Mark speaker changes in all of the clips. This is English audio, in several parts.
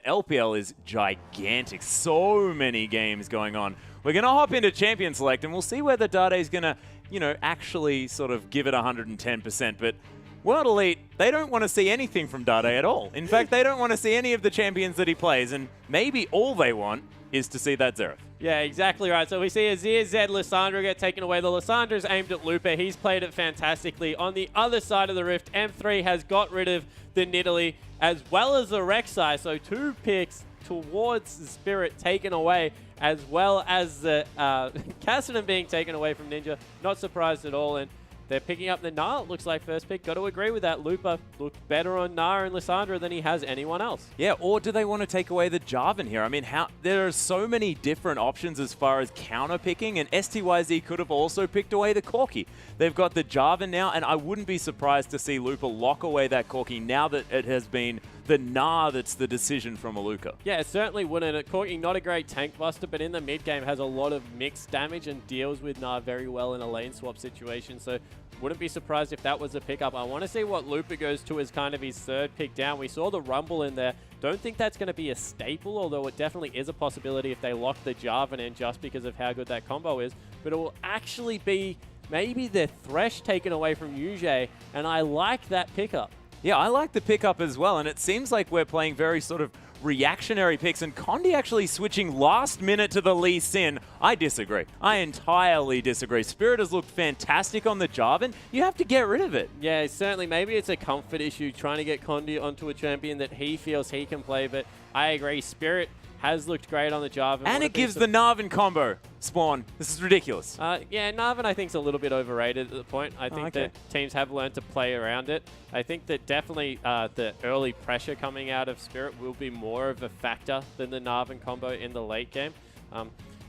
Speaker 1: LPL is gigantic. So many games going on. We're going to hop into Champion Select, and we'll see whether Dade's going to, you know, actually sort of give it 110%. But World Elite, they don't want to see anything from Dade at all. In fact, they don't want to see any of the champions that he plays, and maybe all they want is to see that Xerath.
Speaker 2: Yeah, exactly right. So we see Azir, Zed, Lissandra get taken away. The Lissandra's aimed at Lupa. He's played it fantastically. On the other side of the Rift, M3 has got rid of the Nidalee as well as the Rek'Sai. So 2 picks towards the Spirit taken away, as well as the Kassadin being taken away from Ninja. Not surprised at all. And they're picking up the Gnar, it looks like, first pick. Got to agree with that. Lupa looked better on Gnar and Lissandra than he has anyone else.
Speaker 1: Yeah, or do they want to take away the Jarvan here? I mean, there are so many different options as far as counter-picking, and STYZ could have also picked away the Corki. They've got the Jarvan now, and I wouldn't be surprised to see Lupa lock away that Corki now that it has been the Gnar that's the decision from Aluka.
Speaker 2: Yeah, it certainly wouldn't. Corki, not a great tank buster, but in the mid-game has a lot of mixed damage and deals with Gnar very well in a lane swap situation. So wouldn't be surprised if that was a pickup. I want to see what Lupa goes to as kind of his third pick down. We saw the Rumble in there. Don't think that's going to be a staple, although it definitely is a possibility if they lock the Jarvan in just because of how good that combo is. But it will actually be maybe the Thresh taken away from Yuji, and I like that pickup.
Speaker 1: Yeah, I like the pickup as well, and it seems like we're playing very sort of reactionary picks, and Condi actually switching last minute to the Lee Sin. I disagree. I entirely disagree. Spirit has looked fantastic on the Jarvan. You have to get rid of it.
Speaker 2: Yeah, certainly. Maybe it's a comfort issue trying to get Condi onto a champion that he feels he can play, but I agree. Spirit has looked great on the Jarvan.
Speaker 1: And it gives the Narvan combo. Spawn. This is ridiculous.
Speaker 2: Yeah, Narvan I think is a little bit overrated at the point. I think that teams have learned to play around it. I think that definitely the early pressure coming out of Spirit will be more of a factor than the Narvan combo in the late game.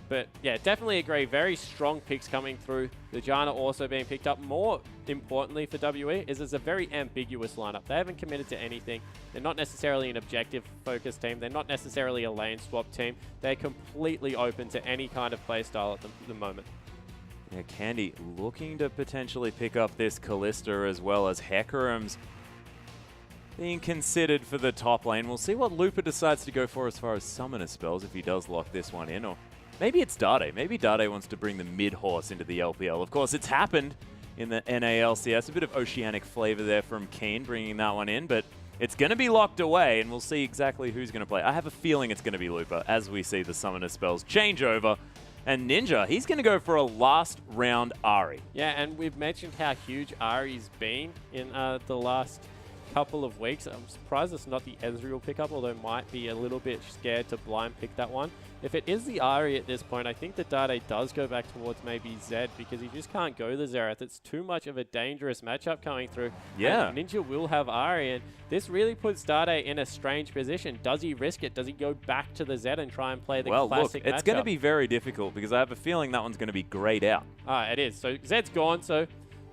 Speaker 2: But yeah, definitely agree. Very strong picks coming through. The Janna also being picked up. More importantly for WE is it's a very ambiguous lineup. They haven't committed to anything. They're not necessarily an objective-focused team. They're not necessarily a lane swap team. They're completely open to any kind of playstyle at the moment.
Speaker 1: Yeah, Candy looking to potentially pick up this Kalista as well as Hecarim's being considered for the top lane. We'll see what Lupa decides to go for as far as summoner spells if he does lock this one in, or maybe it's Dade. Maybe Dade wants to bring the mid-horse into the LPL. Of course, it's happened in the NALCS. A bit of oceanic flavor there from Keen bringing that one in, but it's going to be locked away, and we'll see exactly who's going to play. I have a feeling it's going to be Lupa as we see the summoner spells change over. And Ninja, he's going to go for a last round Ahri.
Speaker 2: Yeah, and we've mentioned how huge Ahri's been in the last couple of weeks. I'm surprised it's not the Ezreal pickup, although might be a little bit scared to blind pick that one. If it is the Ahri at this point, I think that Dade does go back towards maybe Zed because he just can't go the Xerath. It's too much of a dangerous matchup coming through.
Speaker 1: Yeah.
Speaker 2: And Ninja will have Ahri, and this really puts Dade in a strange position. Does he risk it? Does he go back to the Zed and try and play the classic matchup?
Speaker 1: It's going to be very difficult because I have a feeling that one's going to be grayed out.
Speaker 2: It is. So Zed's gone, so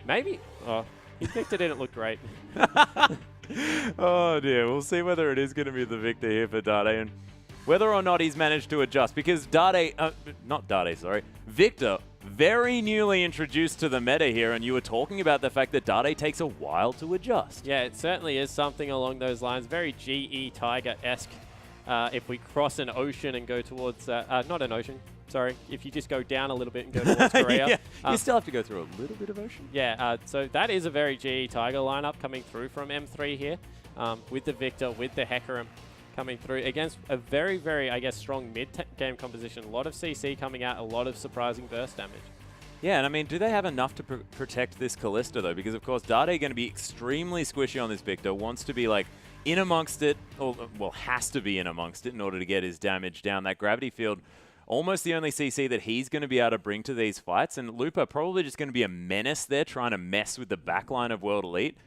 Speaker 2: maybe... Oh, he picked it in, it looked great.
Speaker 1: Oh dear, we'll see whether it is going to be the victor here for Dade and whether or not he's managed to adjust, because Victor, very newly introduced to the meta here, and you were talking about the fact that Dade takes a while to adjust.
Speaker 2: Yeah, it certainly is something along those lines, very GE Tiger-esque. If we cross an ocean and go towards, not an ocean, sorry, if you just go down a little bit and go towards Korea.
Speaker 1: Yeah, you still have to go through a little bit of ocean.
Speaker 2: Yeah, so that is a very GE Tiger lineup coming through from M3 here, with the Victor, with the Hecarim coming through against a very, very, I guess, strong mid-game composition. A lot of CC coming out, a lot of surprising burst damage.
Speaker 1: Yeah, and I mean, do they have enough to protect this Kalista, though? Because, of course, Dade going to be extremely squishy on this Victor, wants to be, like, in amongst it, or, well, has to be in amongst it in order to get his damage down. That gravity field, almost the only CC that he's going to be able to bring to these fights, and Lupa probably just going to be a menace there, trying to mess with the backline of World Elite.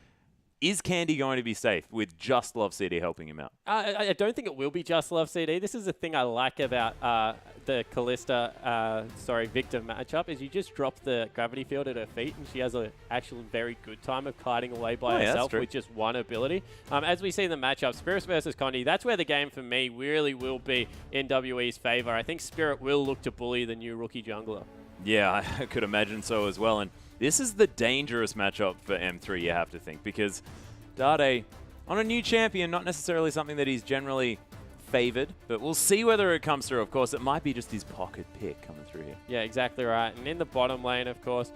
Speaker 1: Is Candy going to be safe with Just Love CD helping him out?
Speaker 2: I don't think it will be Just Love CD. This is the thing I like about the Kalista, Victor matchup, is you just drop the gravity field at her feet, and she has an actual very good time of kiting away by herself with just one ability. As we see in the matchup, Spirit versus Condi, that's where the game for me really will be in WE's favor. I think Spirit will look to bully the new rookie jungler.
Speaker 1: Yeah, I could imagine so as well. And this is the dangerous matchup for M3, you have to think, because Dade, on a new champion, not necessarily something that he's generally favored, but we'll see whether it comes through. Of course, it might be just his pocket pick coming through here.
Speaker 2: Yeah, exactly right. And in the bottom lane, of course,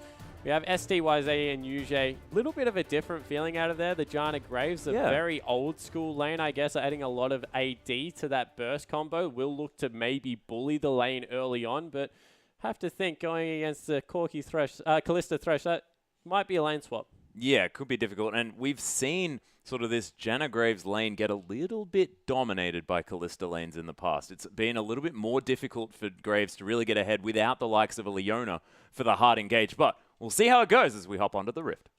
Speaker 2: we have STYZ and UJ. A little bit of a different feeling out of there. The Jana Graves, a very old school lane, I guess, adding a lot of AD to that burst combo. Will look to maybe bully the lane early on, but have to think going against the Corki Thresh, Kalista Thresh, that might be a lane swap.
Speaker 1: Yeah, it could be difficult. And we've seen sort of this Jana Graves lane get a little bit dominated by Kalista lanes in the past. It's been a little bit more difficult for Graves to really get ahead without the likes of a Leona for the hard engage. But we'll see how it goes as we hop onto the Rift.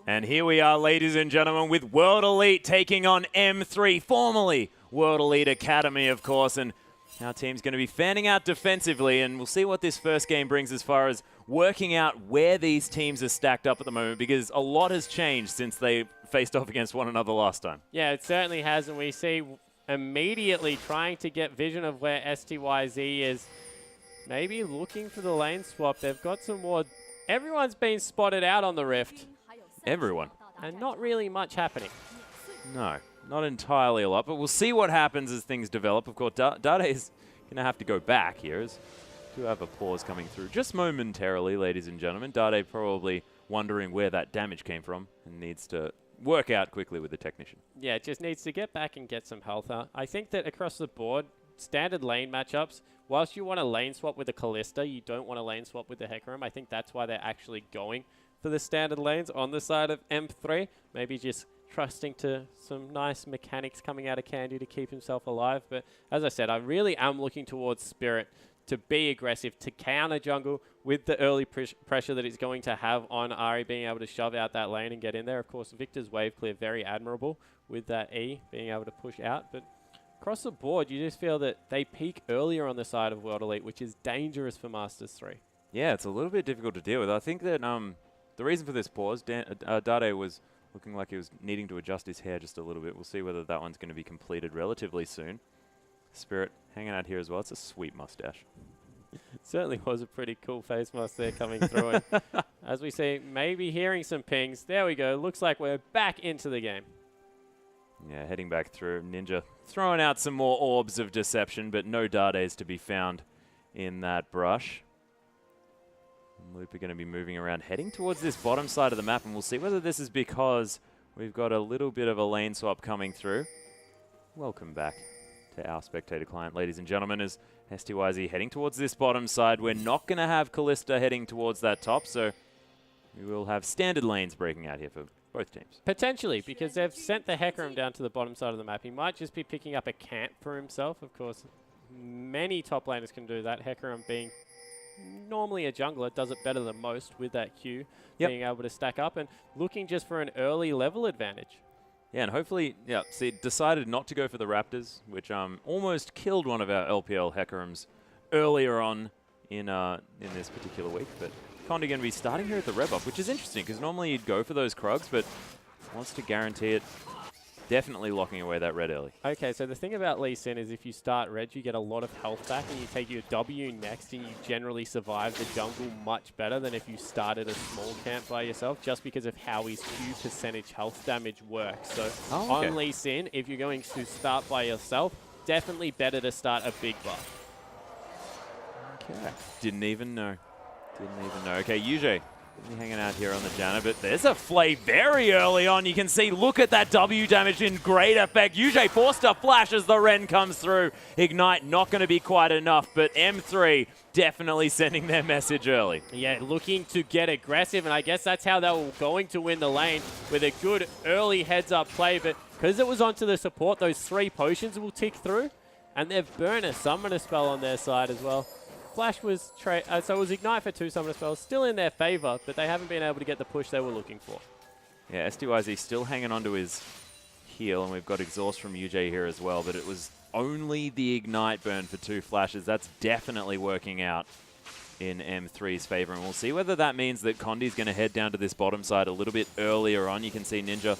Speaker 1: And here we are, ladies and gentlemen, with World Elite taking on M3, formerly World Elite Academy, of course. And our team's going to be fanning out defensively, and we'll see what this first game brings as far as working out where these teams are stacked up at the moment, because a lot has changed since they faced off against one another last time. Yeah,
Speaker 2: it certainly has, and we see immediately trying to get vision of where STYZ is. Maybe looking for the lane swap. They've got some more. Everyone's been spotted out on the Rift.
Speaker 1: Everyone.
Speaker 2: And not really much happening.
Speaker 1: No, not entirely a lot, but we'll see what happens as things develop. Of course, Dade is going to have to go back here, as we do have a pause coming through just momentarily, ladies and gentlemen. Dade probably wondering where that damage came from and needs to work out quickly with the technician.
Speaker 2: Yeah, it just needs to get back and get some health out. I think that across the board, standard lane matchups, whilst you want a lane swap with a Kalista, you don't want a lane swap with the Hecarim. I think that's why they're actually going for the standard lanes on the side of M3. Maybe just trusting to some nice mechanics coming out of Candy to keep himself alive. But as I said, I really am looking towards Spirit to be aggressive, to counter jungle with the early pressure that it's going to have on Ahri being able to shove out that lane and get in there. Of course, Victor's wave clear, very admirable with that E being able to push out. But across the board, you just feel that they peak earlier on the side of World Elite, which is dangerous for Master3.
Speaker 1: Yeah, it's a little bit difficult to deal with. I think that the reason for this pause, Dade was looking like he was needing to adjust his hair just a little bit. We'll see whether that one's going to be completed relatively soon. Spirit hanging out here as well. It's a sweet mustache.
Speaker 2: It certainly was a pretty cool face mask there coming through. And as we see, maybe hearing some pings. There we go. Looks like we're back into the game.
Speaker 1: Yeah, heading back through. Ninja throwing out some more orbs of deception, but no Dades to be found in that brush. Loop are going to be moving around, heading towards this bottom side of the map, and we'll see whether this is because we've got a little bit of a lane swap coming through. Welcome back to our spectator client, ladies and gentlemen, as STYZ heading towards this bottom side. We're not going to have Kalista heading towards that top, so we will have standard lanes breaking out here for both teams.
Speaker 2: Potentially, because they've sent the Hecarim down to the bottom side of the map. He might just be picking up a camp for himself. Of course, many top laners can do that. Hecarim being normally a jungler, does it better than most with that Q, being able to stack up and looking just for an early level advantage.
Speaker 1: Yeah, and hopefully, see, decided not to go for the Raptors, which almost killed one of our LPL Hecarims earlier on in this particular week. But Condi going to be starting here at the rev up, which is interesting because normally you'd go for those Krugs, but wants to guarantee it. Definitely locking away that red early.
Speaker 2: Okay, so the thing about Lee Sin is if you start red, you get a lot of health back and you take your W next and you generally survive the jungle much better than if you started a small camp by yourself, just because of how his Q percentage health damage works. So on Lee Sin, if you're going to start by yourself, definitely better to start a big buff.
Speaker 1: Okay. Didn't even know. Okay, UJ. Hanging out here on the Janna, but there's a Flay very early on. You can see, look at that W damage in great effect. UJ forced to flash as the Ren comes through. Ignite not going to be quite enough, but M3 definitely sending their message early.
Speaker 2: Yeah, looking to get aggressive, and I guess that's how they were going to win the lane, with a good early heads-up play, but because it was onto the support, those 3 potions will tick through, and they've burned a summoner spell on their side as well. Flash was so it was Ignite for 2 summoner spells, still in their favor, but they haven't been able to get the push they were looking for.
Speaker 1: Yeah, STYZ still hanging on to his heal, and we've got Exhaust from UJ here as well, but it was only the Ignite burn for 2 flashes. That's definitely working out in M3's favor, and we'll see whether that means that Condi's going to head down to this bottom side a little bit earlier on. You can see Ninja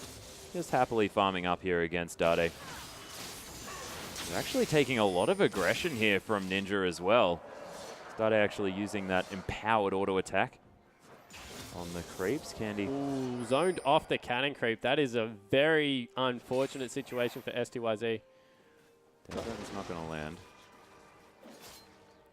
Speaker 1: just happily farming up here against Dade. They're actually taking a lot of aggression here from Ninja as well. Dade actually using that empowered auto attack on the creeps. Candy.
Speaker 2: Ooh, zoned off the cannon creep. That is a very unfortunate situation for STYZ.
Speaker 1: Definitely not going to land.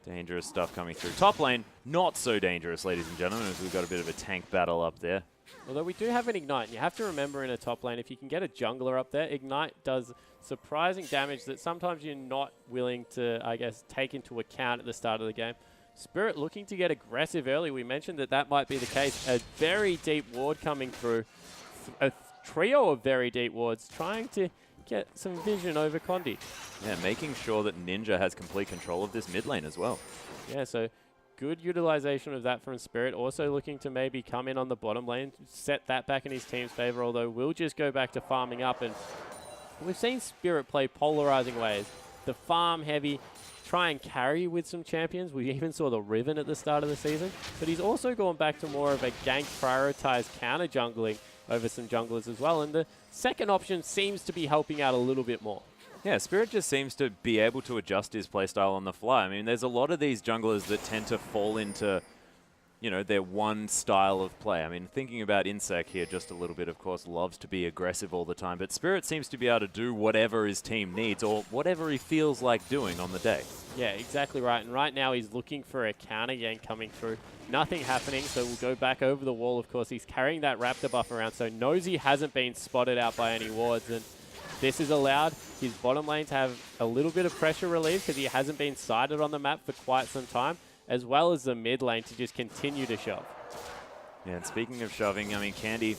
Speaker 1: Dangerous stuff coming through. Top lane, not so dangerous, ladies and gentlemen, as we've got a bit of a tank battle up there.
Speaker 2: Although we do have an Ignite, and you have to remember in a top lane, if you can get a jungler up there, Ignite does surprising damage that sometimes you're not willing to, I guess, take into account at the start of the game. Spirit looking to get aggressive early. We mentioned that that might be the case. A very deep ward coming through. A trio of very deep wards trying to get some vision over Condi.
Speaker 1: Yeah, making sure that Ninja has complete control of this mid lane as well.
Speaker 2: Yeah, so good utilization of that from Spirit. Also looking to maybe come in on the bottom lane, set that back in his team's favor, although we'll just go back to farming up. And we've seen Spirit play polarizing ways. The farm heavy, try and carry with some champions. We even saw the Riven at the start of the season. But he's also gone back to more of a gank prioritized counter jungling over some junglers as well. And the second option seems to be helping out a little bit more.
Speaker 1: Yeah, Spirit just seems to be able to adjust his playstyle on the fly. I mean, there's a lot of these junglers that tend to fall into, you know, their one style of play. I mean, thinking about Insec here just a little bit, of course, loves to be aggressive all the time. But Spirit seems to be able to do whatever his team needs or whatever he feels like doing on the day.
Speaker 2: Yeah, exactly right. And right now he's looking for a counter gank coming through. Nothing happening, so we'll go back over the wall. Of course, he's carrying that Raptor buff around, so knows he hasn't been spotted out by any wards. And this has allowed his bottom lane to have a little bit of pressure relief because he hasn't been sighted on the map for quite some time, as well as the mid lane to just continue to shove.
Speaker 1: Yeah, and speaking of shoving, I mean, Candy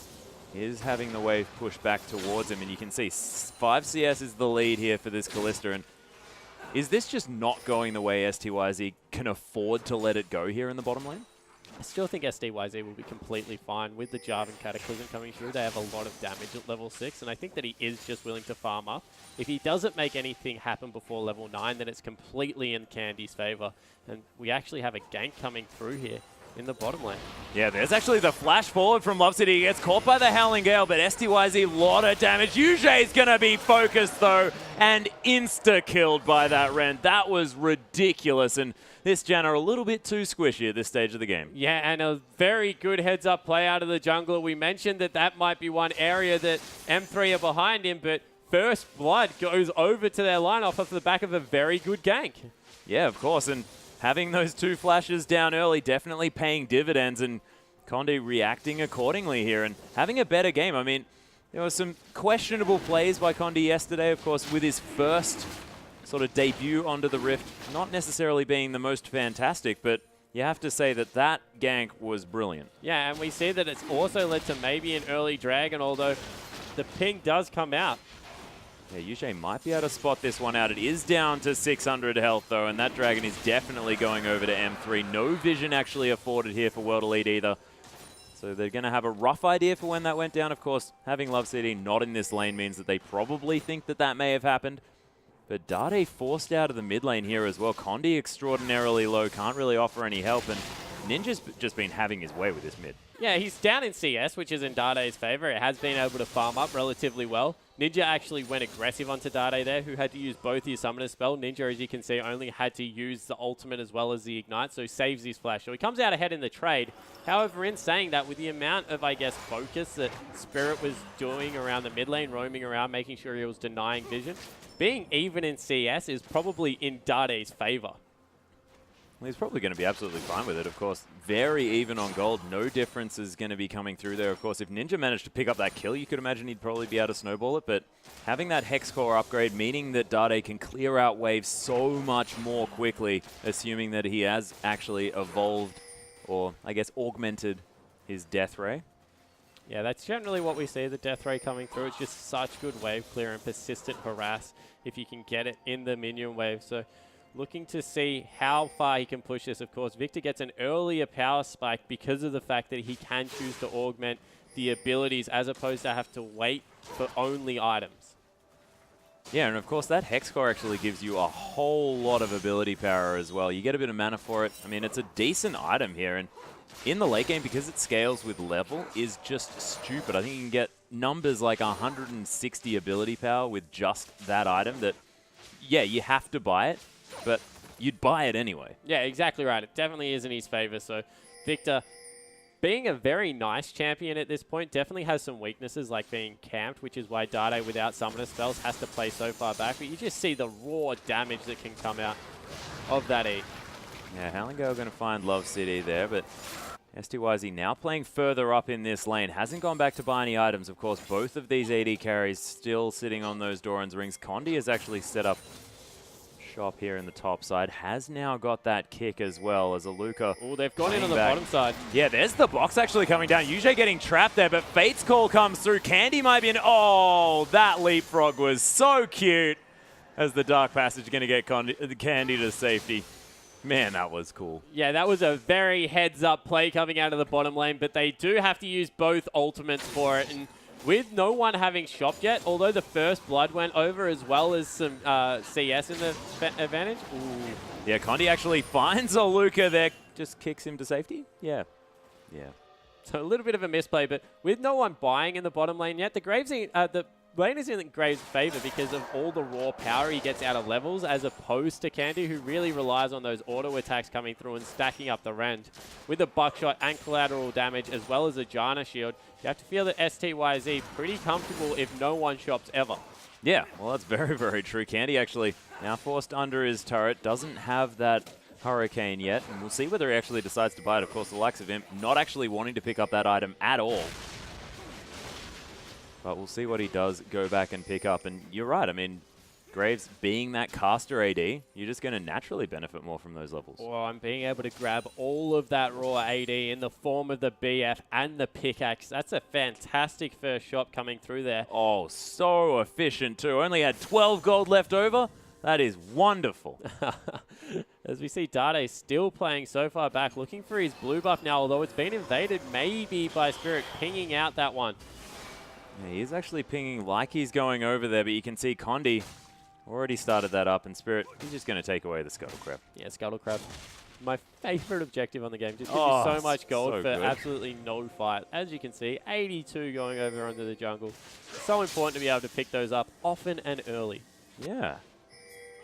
Speaker 1: is having the wave pushed back towards him, and you can see 5 CS is the lead here for this Kalista. And is this just not going the way STYZ can afford to let it go here in the bottom lane?
Speaker 2: I still think STYZ will be completely fine with the Jarvan Cataclysm coming through. They have a lot of damage at level 6, and I think that he is just willing to farm up. If he doesn't make anything happen before level 9, then it's completely in Candy's favor. And we actually have a gank coming through here in the bottom lane.
Speaker 1: Yeah, there's actually the flash forward from Love City. He gets caught by the Howling Gale, but STYZ, a lot of damage. Yujay is going to be focused, though, and insta-killed by that Ren. That was ridiculous, and this Janna a little bit too squishy at this stage of the game.
Speaker 2: Yeah, and a very good heads-up play out of the jungler. We mentioned that that might be one area that M3 are behind him, but First Blood goes over to their line off the back of a very good gank.
Speaker 1: Yeah, of course, and having those 2 flashes down early definitely paying dividends, and Condi reacting accordingly here and having a better game. I mean, there were some questionable plays by Condi yesterday, of course, with his first sort of debut onto the Rift, not necessarily being the most fantastic, but you have to say that that gank was brilliant.
Speaker 2: Yeah, and we see that it's also led to maybe an early dragon, although the ping does come out.
Speaker 1: Yeah, Yujay might be able to spot this one out. It is down to 600 health, though, and that dragon is definitely going over to M3. No vision actually afforded here for World Elite either. So they're going to have a rough idea for when that went down. Of course, having Love City not in this lane means that they probably think that that may have happened. But Dade forced out of the mid lane here as well. Condi extraordinarily low, can't really offer any help, and Ninja's just been having his way with this mid.
Speaker 2: Yeah, he's down in CS, which is in Dade's favor. It has been able to farm up relatively well. Ninja actually went aggressive onto Dade there, who had to use both his Summoner spell. Ninja, as you can see, only had to use the ultimate as well as the Ignite, so he saves his flash. So he comes out ahead in the trade. However, in saying that, with the amount of, I guess, focus that Spirit was doing around the mid lane, roaming around, making sure he was denying vision, being even in CS is probably in Dade's favor.
Speaker 1: Well, he's probably going to be absolutely fine with it, of course. Very even on gold. No difference is going to be coming through there. Of course, if Ninja managed to pick up that kill, you could imagine he'd probably be able to snowball it. But having that Hex Core upgrade, meaning that Dade can clear out waves so much more quickly, assuming that he has actually evolved or, I guess, augmented his Death Ray.
Speaker 2: Yeah, that's generally what we see, the Death Ray coming through. It's just such good wave clear and persistent harass if you can get it in the minion wave. So looking to see how far he can push this. Of course, Victor gets an earlier power spike because of the fact that he can choose to augment the abilities as opposed to have to wait for only items.
Speaker 1: Yeah, and of course that Hex Core actually gives you a whole lot of ability power as well. You get a bit of mana for it. I mean, it's a decent item here, and in the late game, because it scales with level, is just stupid. I think you can get numbers like 160 ability power with just that item that, yeah, you have to buy it. But you'd buy it anyway.
Speaker 2: Yeah, exactly right. It definitely is in his favor. So Victor, being a very nice champion at this point, definitely has some weaknesses like being camped, which is why Dade without summoner spells has to play so far back. But you just see the raw damage that can come out of that E.
Speaker 1: Yeah, Hallingo going to find Love City there, but STYZ now playing further up in this lane. Hasn't gone back to buy any items. Of course, both of these AD carries still sitting on those Doran's rings. Condi has actually set up shop here in the top side. Has now got that kick as well as Aluka.
Speaker 2: Oh, they've gone in on the bottom side.
Speaker 1: Yeah, there's the box actually coming down. Yuja getting trapped there, but Fate's call comes through. Candy might be in. Oh, that leapfrog was so cute as the Dark Passage going to get Candy to safety. Man, that was cool.
Speaker 2: Yeah, that was a very heads-up play coming out of the bottom lane, but they do have to use both ultimates for it. And with no one having shopped yet, although the first blood went over as well as some CS in the advantage. Ooh.
Speaker 1: Yeah, Condi actually finds Aluka there. Just kicks him to safety. Yeah. Yeah.
Speaker 2: So a little bit of a misplay, but with no one buying in the bottom lane yet, the lane is in Graves' favor because of all the raw power he gets out of levels, as opposed to Candy, who really relies on those auto attacks coming through and stacking up the rend. With the buckshot and collateral damage, as well as a Janna shield, you have to feel that STYZ pretty comfortable if no one shops ever.
Speaker 1: Yeah, well, that's very, very true. Candy actually now forced under his turret, doesn't have that Hurricane yet, and we'll see whether he actually decides to buy it. Of course, the likes of him not actually wanting to pick up that item at all. But we'll see what he does go back and pick up. And you're right. I mean, Graves being that caster AD, you're just going to naturally benefit more from those levels.
Speaker 2: Well, I'm being able to grab all of that raw AD in the form of the BF and the pickaxe. That's a fantastic first shot coming through there.
Speaker 1: Oh, so efficient too. Only had 12 gold left over. That is wonderful.
Speaker 2: As we see Dade still playing so far back, looking for his blue buff now, although it's been invaded maybe by Spirit pinging out that one.
Speaker 1: Yeah, he's actually pinging like he's going over there, but you can see Condi already started that up, and Spirit, he's just going to take away the Scuttle Crab.
Speaker 2: Yeah, Scuttle Crab. My favorite objective on the game. Just gives you so much gold
Speaker 1: so
Speaker 2: for
Speaker 1: good.
Speaker 2: absolutely no fight. As you can see, 82 going over under the jungle. So important to be able to pick those up often and early.
Speaker 1: Yeah.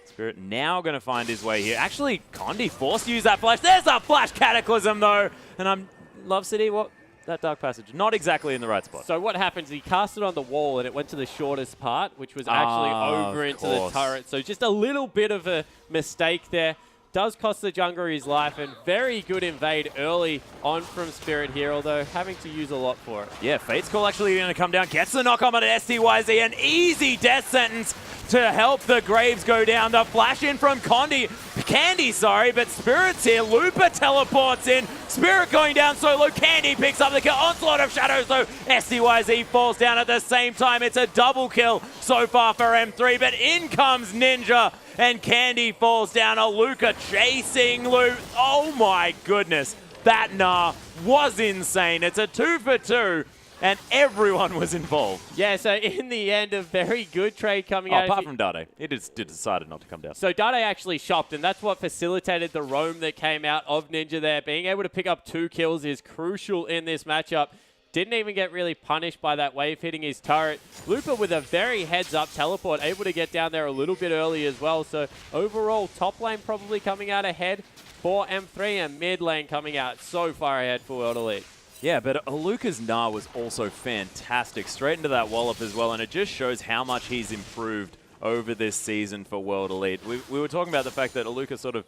Speaker 1: Spirit now going to find his way here. Actually, Condi forced to use that flash. There's a flash Cataclysm, though. And Love City, what? That Dark Passage, not exactly in the right spot.
Speaker 2: So what happens, he cast it on the wall and it went to the shortest part, which was actually over into the turret. So just a little bit of a mistake there. Does cost the jungler his life, and very good invade early on from Spirit here, although having to use a lot for it.
Speaker 1: Yeah, Fate's Call actually going to come down, gets the knock on at STYZ, an easy death sentence to help the Graves go down. The flash in from Candy, but Spirit's here. Lupa teleports in. Spirit going down solo. Candy picks up the kill. Onslaught of Shadows, though. STYZ falls down at the same time. It's a double kill so far for M3, but in comes Ninja, and Candy falls down. Aluka chasing Luke. Oh my goodness. That Gnar was insane. It's a 2 for 2. And everyone was involved.
Speaker 2: Yeah, so in the end, a very good trade coming out.
Speaker 1: Apart from Dade. He just decided not to come down.
Speaker 2: So Dade actually shopped, and that's what facilitated the roam that came out of Ninja there. Being able to pick up 2 kills is crucial in this matchup. Didn't even get really punished by that wave hitting his turret. Lupa with a very heads-up teleport, able to get down there a little bit early as well. So overall, top lane probably coming out ahead for M3, and mid lane coming out so far ahead for World Elite.
Speaker 1: Yeah, but Aluka's Gnar was also fantastic. Straight into that wallop as well, and it just shows how much he's improved over this season for World Elite. We were talking about the fact that Aluka sort of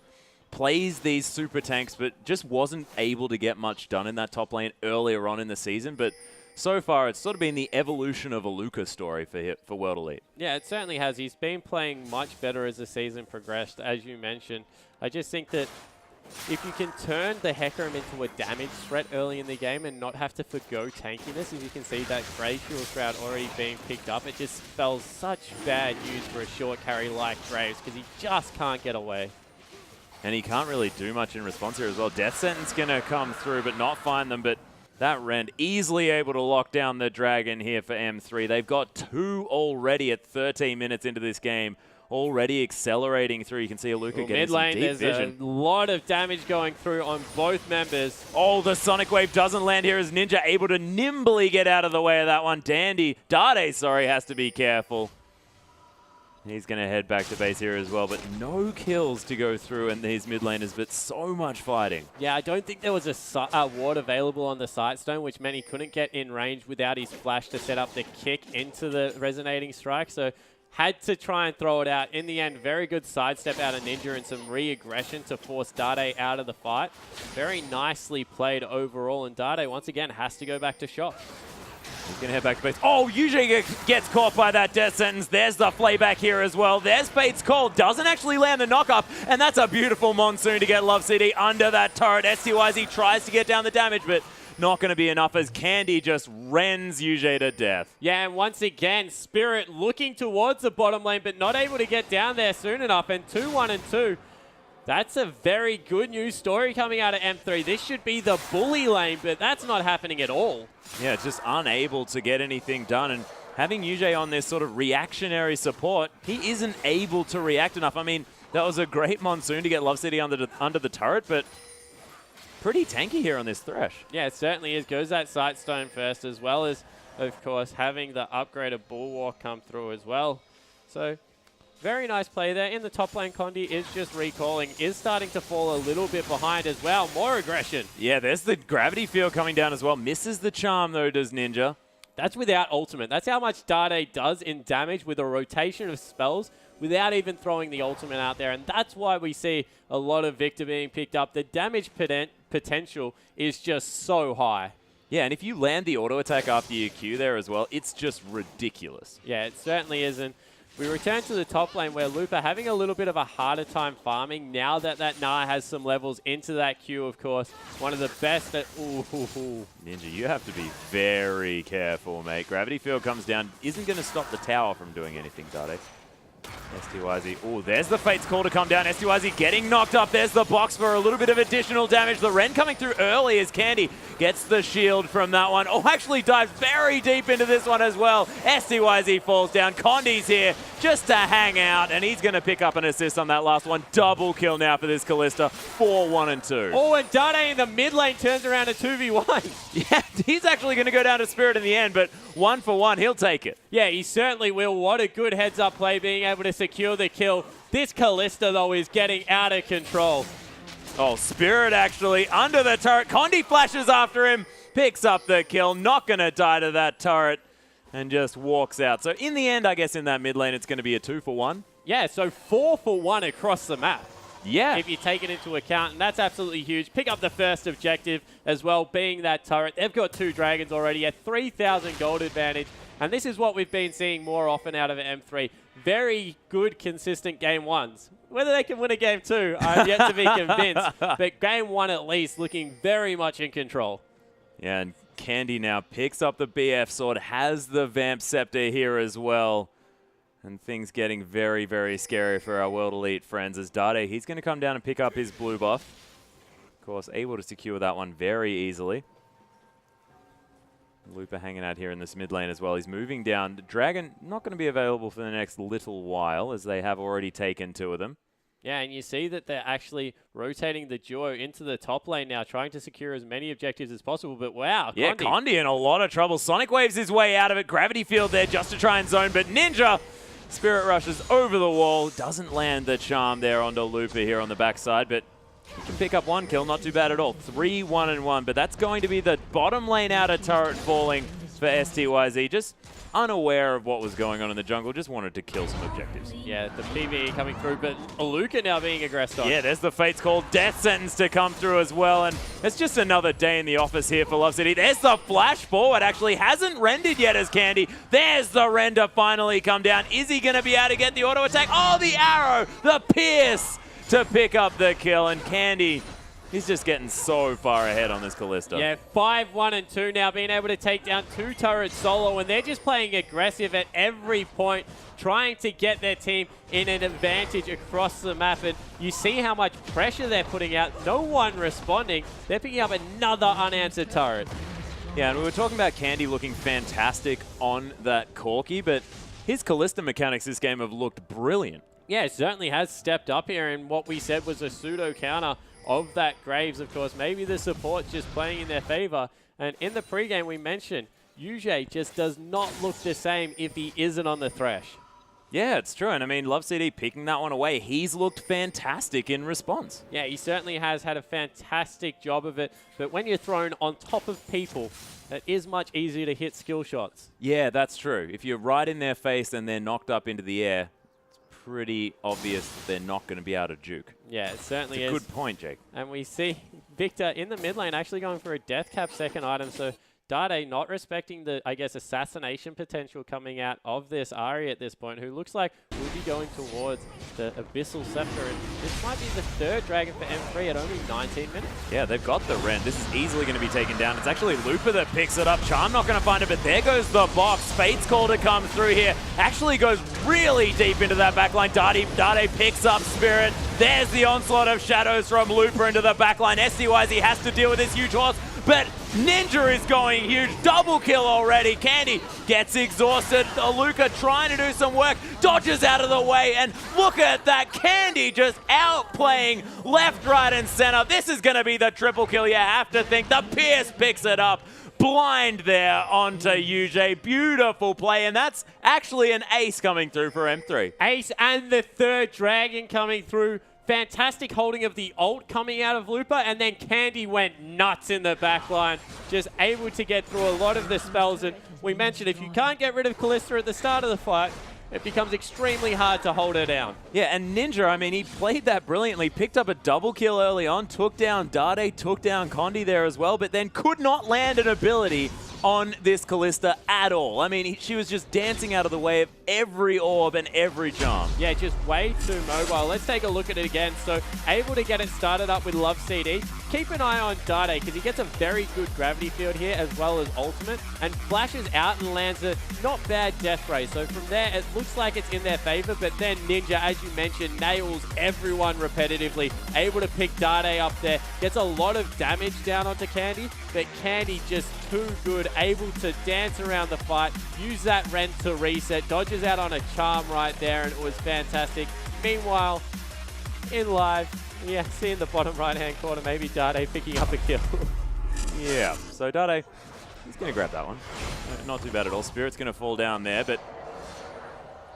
Speaker 1: plays these super tanks, but just wasn't able to get much done in that top lane earlier on in the season. But so far, it's sort of been the evolution of Aluka's story for World Elite.
Speaker 2: Yeah, it certainly has. He's been playing much better as the season progressed, as you mentioned. I just think that if you can turn the Hecarim into a damage threat early in the game and not have to forgo tankiness, as you can see that Grey Shield Shroud already being picked up, it just spells such bad news for a short carry like Graves, because he just can't get away.
Speaker 1: And he can't really do much in response here as well. Death Sentence going to come through, but not find them. But that Rend easily able to lock down the Dragon here for M3. They've got 2 already at 13 minutes into this game. Already accelerating through. You can see Aluka getting some deep vision.
Speaker 2: There's a lot of damage going through on both members.
Speaker 1: Oh, the Sonic Wave doesn't land here as Ninja able to nimbly get out of the way of that one. Dade, sorry, has to be careful. He's going to head back to base here as well, but no kills to go through in these mid laners, but so much fighting.
Speaker 2: Yeah, I don't think there was a ward available on the Sightstone, which meant he couldn't get in range without his flash to set up the kick into the resonating strike. So had to try and throw it out. In the end, very good sidestep out of Ninja and some re-aggression to force Dade out of the fight. Very nicely played overall, and Dade once again has to go back to shop.
Speaker 1: He's going to head back to base. Oh, usually gets caught by that death sentence. There's the flayback here as well. There's Fate's Call. Doesn't actually land the knock-up. And that's a beautiful Monsoon to get Love City under that turret. STYZ tries to get down the damage, but not going to be enough as Candy just rends Yuji to death.
Speaker 2: Yeah, and once again, Spirit looking towards the bottom lane, but not able to get down there soon enough. And 2-1-2. That's a very good news story coming out of M3. This should be the bully lane, but that's not happening at all.
Speaker 1: Yeah, just unable to get anything done. And having Yuji on this sort of reactionary support, he isn't able to react enough. I mean, that was a great Monsoon to get Love City under the turret, but pretty tanky here on this Thresh.
Speaker 2: Yeah, it certainly is. Goes that Sightstone first, as well as, of course, having the upgraded Bulwark come through as well. So very nice play there. In the top lane, Condi is just recalling, is starting to fall a little bit behind as well. More aggression.
Speaker 1: Yeah, there's the gravity field coming down as well. Misses the charm, though, does Ninja.
Speaker 2: That's without ultimate. That's how much Dade does in damage with a rotation of spells without even throwing the ultimate out there. And that's why we see a lot of Victor being picked up. The damage potential is just so high.
Speaker 1: Yeah, and if you land the auto attack after your Q there as well, it's just ridiculous.
Speaker 2: Yeah, it certainly isn't. We return to the top lane where Lupa having a little bit of a harder time farming now that Gnar has some levels into that Q, of course. One of the best at...
Speaker 1: Ninja, you have to be very careful, mate. Gravity field comes down. Isn't going to stop the tower from doing anything, Dade. STYZ. Oh, there's the Fate's Call to come down. STYZ getting knocked up. There's the box for a little bit of additional damage. The Ren coming through early as Candy gets the shield from that one. Oh, actually dives very deep into this one as well. STYZ falls down. Condi's here just to hang out, and he's going to pick up an assist on that last one. Double kill now for this Kalista. 4-1-2.
Speaker 2: Oh, and Dade in the mid lane turns around a 2v1.
Speaker 1: Yeah, he's actually going to go down to Spirit in the end, but 1 for 1, he'll take it.
Speaker 2: Yeah, he certainly will. What a good heads-up play, being able to secure the kill. This Kalista, though, is getting out of control.
Speaker 1: Oh, Spirit actually under the turret. Condi flashes after him, picks up the kill, not going to die to that turret, and just walks out. So in the end, I guess in that mid lane, it's going to be a 2 for 1.
Speaker 2: Yeah, so 4 for 1 across the map.
Speaker 1: Yeah.
Speaker 2: If you take it into account, and that's absolutely huge. Pick up the first objective as well, being that turret. They've got 2 dragons already, a 3,000 gold advantage, and this is what we've been seeing more often out of M3. Very good, consistent game ones. Whether they can win a game 2, I'm yet to be convinced, but game 1 at least looking very much in control.
Speaker 1: Yeah, and Candy now picks up the BF sword, has the Vamp Scepter here as well. And things getting very, very scary for our World Elite friends as Dade, he's going to come down and pick up his blue buff. Of course, able to secure that one very easily. Lupa hanging out here in this mid lane as well. He's moving down. The Dragon not going to be available for the next little while as they have already taken 2 of them.
Speaker 2: Yeah, and you see that they're actually rotating the duo into the top lane now, trying to secure as many objectives as possible. But wow,
Speaker 1: yeah, Condi in a lot of trouble. Sonic waves his way out of it. Gravity field there just to try and zone, but Ninja Spirit rushes over the wall. Doesn't land the charm there onto Lupa here on the backside, but he can pick up 1 kill. Not too bad at all. 3-1-1, but that's going to be the bottom lane outer turret falling for STYZ. Just unaware of what was going on in the jungle. Just wanted to kill some objectives.
Speaker 2: Yeah, the PvE coming through, but Aluka now being aggressed on.
Speaker 1: Yeah, there's the Fate's Call. Death Sentence to come through as well, and it's just another day in the office here for Love City. There's the flash forward. Actually hasn't rendered yet as Candy. There's the render finally come down. Is he going to be able to get the auto attack? Oh, the arrow, the pierce to pick up the kill, and Candy, he's just getting so far ahead on this Kalista.
Speaker 2: Yeah, 5-1-2 now, being able to take down 2 turrets solo, and they're just playing aggressive at every point, trying to get their team in an advantage across the map. And you see how much pressure they're putting out. No one responding. They're picking up another unanswered turret.
Speaker 1: Yeah, and we were talking about Candy looking fantastic on that Corki, but his Kalista mechanics this game have looked brilliant.
Speaker 2: Yeah, it certainly has stepped up here, and what we said was a pseudo counter of that Graves, of course. Maybe the support's just playing in their favor. And in the pregame, we mentioned Yuji just does not look the same if he isn't on the Thresh.
Speaker 1: Yeah, it's true. And I mean, LoveCD picking that one away. He's looked fantastic in response.
Speaker 2: Yeah, he certainly has had a fantastic job of it. But when you're thrown on top of people, it is much easier to hit skill shots.
Speaker 1: Yeah, that's true. If you're right in their face and they're knocked up into the air, it's pretty obvious that they're not going to be able to juke.
Speaker 2: Yeah, it certainly
Speaker 1: is.
Speaker 2: is.
Speaker 1: Good point, Jake.
Speaker 2: And we see Victor in the mid lane actually going for a death cap second item. So Dade not respecting the, I guess, assassination potential coming out of this Ahri at this point, who looks like will be going towards the Abyssal Scepter. And this might be the third Dragon for M3 at only 19 minutes.
Speaker 1: Yeah, they've got the Rend. This is easily going to be taken down. It's actually Lupa that picks it up. Charm not going to find it, but there goes the box. Fate's Call to come through here. Actually goes really deep into that backline. Dade picks up Spirit. There's the onslaught of shadows from Lupa into the backline. SDYZ has to deal with this huge horse, but Ninja is going huge. Double kill already. Candy gets exhausted. Aluka trying to do some work. Dodges out of the way. And look at that. Candy just outplaying left, right, and center. This is going to be the triple kill you have to think. The Pierce picks it up. Blind there onto UJ. Beautiful play. And that's actually an ace coming through for M3.
Speaker 2: Ace and the third dragon coming through. Fantastic holding of the ult coming out of Lupa, and then Candy went nuts in the backline, just able to get through a lot of the spells. And we mentioned if you can't get rid of Kalista at the start of the fight, it becomes extremely hard to hold her down.
Speaker 1: Yeah, and Ninja, I mean, he played that brilliantly, picked up a double kill early on, took down Dade, took down Condi there as well, but then could not land an ability on this Kalista at all. I mean, she was just dancing out of the way of every orb and every charm.
Speaker 2: Yeah, just way too mobile. Let's take a look at it again. So, able to get it started up with LoveCD. Keep an eye on Dade, because he gets a very good gravity field here, as well as ultimate, and flashes out and lands a not bad death ray. So from there, it looks like it's in their favor, but then Ninja, as you mentioned, nails everyone repetitively. Able to pick Dade up there, gets a lot of damage down onto Candy, but Candy just too good, able to dance around the fight, use that Rend to reset, dodges out on a charm right there, and it was fantastic. Meanwhile, in live, yeah, see in the bottom right-hand corner, maybe Dade picking up a kill.
Speaker 1: Yeah, so Dade, he's going to grab that one. Not too bad at all. Spirit's going to fall down there, but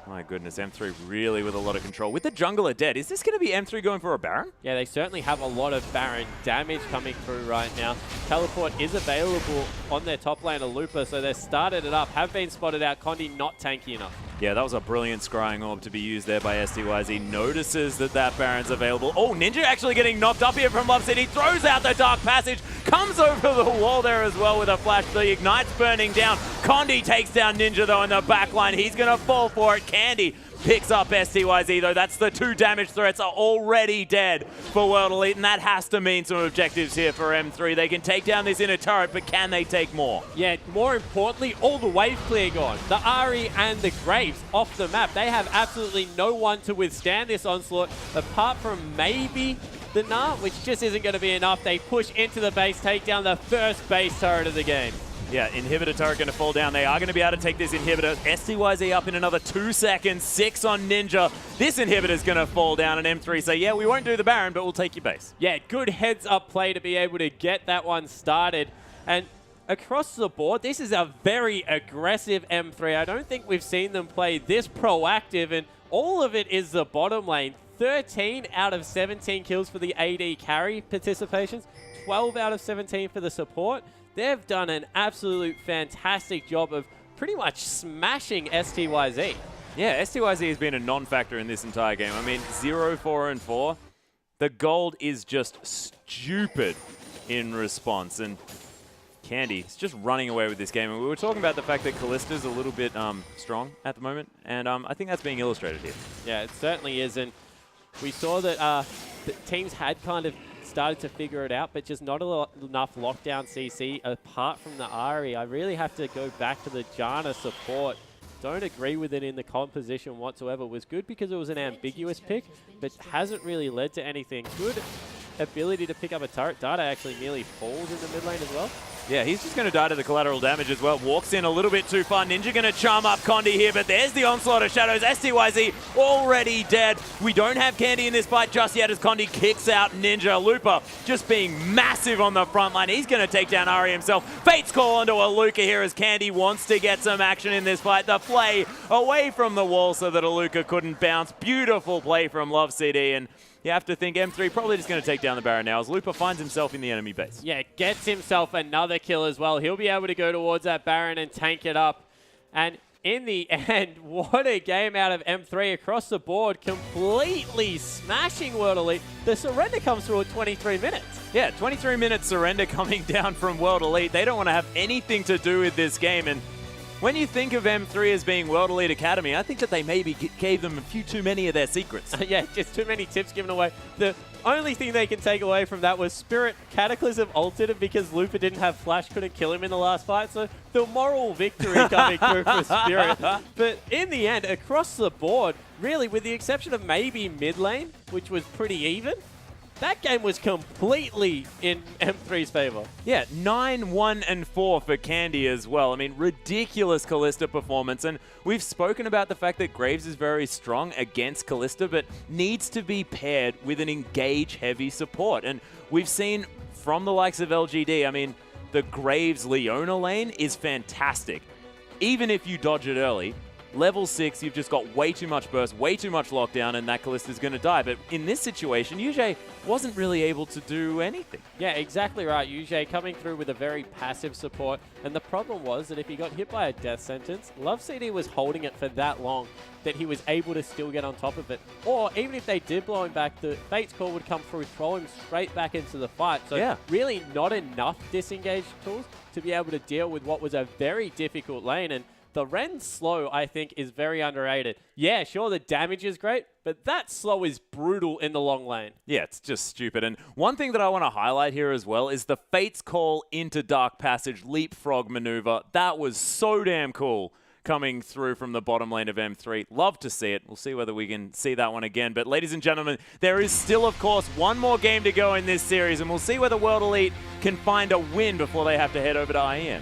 Speaker 1: my goodness, M3 really with a lot of control. With the jungler dead, is this going to be M3 going for a Baron?
Speaker 2: Yeah, they certainly have a lot of Baron damage coming through right now. Teleport is available on their top lane of Lupa, so they've started it up, have been spotted out. Condi not tanky enough.
Speaker 1: Yeah, that was a brilliant scrying orb to be used there by SDYZ. Notices that that Baron's available. Oh, Ninja actually getting knocked up here from LoveCD. Throws out the Dark Passage. Comes over the wall there as well with a flash. The Ignite's burning down. Condi takes down Ninja, though, in the back line. He's going to fall for it. Candy picks up SDYZ, though. That's the two damage threats are already dead for World Elite, and that has to mean some objectives here for M3. They can take down this inner turret, but can they take more?
Speaker 2: Yeah, more importantly, all the wave clear gone. The Ahri and the Graves off the map. They have absolutely no one to withstand this onslaught, apart from maybe the Gnar, which just isn't going to be enough. They push into the base, take down the first base turret of the game.
Speaker 1: Yeah, inhibitor turret going to fall down. They are going to be able to take this inhibitor. SDYZ up in another 2 seconds. 6 on Ninja. This inhibitor is going to fall down, and M3 say, yeah, we won't do the Baron, but we'll take your base.
Speaker 2: Yeah, good heads-up play to be able to get that one started. And across the board, this is a very aggressive M3. I don't think we've seen them play this proactive, and all of it is the bottom lane. 13 out of 17 kills for the AD carry participations. 12 out of 17 for the support. They've done an absolute fantastic job of pretty much smashing STYZ.
Speaker 1: Yeah, STYZ has been a non-factor in this entire game. I mean, 0, 4, and 4. The gold is just stupid in response. And Candy is just running away with this game. And we were talking about the fact that Kalista's a little bit strong at the moment. And I think that's being illustrated here.
Speaker 2: Yeah, it certainly is. And we saw that the teams had kind of started to figure it out, but just not enough lockdown CC apart from the Ahri. I really have to go back to the Janna support. Don't agree with it in the composition whatsoever. It was good because it was an ambiguous pick, but hasn't really led to anything. Good ability to pick up a turret. Data actually nearly falls in the mid lane as well.
Speaker 1: Yeah, he's just going to die to the collateral damage as well. Walks in a little bit too far. Ninja going to charm up Condi here, but there's the onslaught of Shadows. STYZ already dead. We don't have Candy in this fight just yet as Condi kicks out Ninja. Lupa just being massive on the front line. He's going to take down Ari himself. Fate's call onto a Luca here as Candy wants to get some action in this fight. The play away from the wall so that Aluka couldn't bounce. Beautiful play from Love CD, and you have to think M3 probably just going to take down the Baron now as Lupa finds himself in the enemy base.
Speaker 2: Yeah, gets himself another kill as well. He'll be able to go towards that Baron and tank it up. And in the end, what a game out of M3 across the board, completely smashing World Elite. The surrender comes through at 23 minutes.
Speaker 1: Yeah, 23-minute surrender coming down from World Elite. They don't want to have anything to do with this game, and when you think of M3 as being World Elite Academy, I think that they maybe gave them a few too many of their secrets.
Speaker 2: Yeah, just too many tips given away. The only thing they can take away from that was Spirit Cataclysm ulted him because Lupa didn't have Flash, couldn't kill him in the last fight. So the moral victory coming through for Spirit. But in the end, across the board, really, with the exception of maybe mid lane, which was pretty even, that game was completely in M3's favor.
Speaker 1: Yeah, 9-1-4 for Candy as well. I mean, ridiculous Kalista performance. And we've spoken about the fact that Graves is very strong against Kalista, but needs to be paired with an engage-heavy support. And we've seen from the likes of LGD, I mean, the Graves-Leona lane is fantastic. Even if you dodge it early, level 6, you've just got way too much burst, way too much lockdown, and that Kalista's going to die. But in this situation, Yujie wasn't really able to do anything.
Speaker 2: Yeah, exactly right. Yujie coming through with a very passive support. And the problem was that if he got hit by a death sentence, Love CD was holding it for that long that he was able to still get on top of it. Or even if they did blow him back, the Fate's Call would come through, throw him straight back into the fight. So
Speaker 1: yeah,
Speaker 2: really not enough disengage tools to be able to deal with what was a very difficult lane. And the Ren's slow, I think, is very underrated. Yeah, sure, the damage is great, but that slow is brutal in the long lane.
Speaker 1: Yeah, it's just stupid. And one thing that I want to highlight here as well is the Fate's Call into Dark Passage leapfrog maneuver. That was so damn cool coming through from the bottom lane of M3. Love to see it. We'll see whether we can see that one again. But ladies and gentlemen, there is still, of course, one more game to go in this series, and we'll see whether World Elite can find a win before they have to head over to IEM.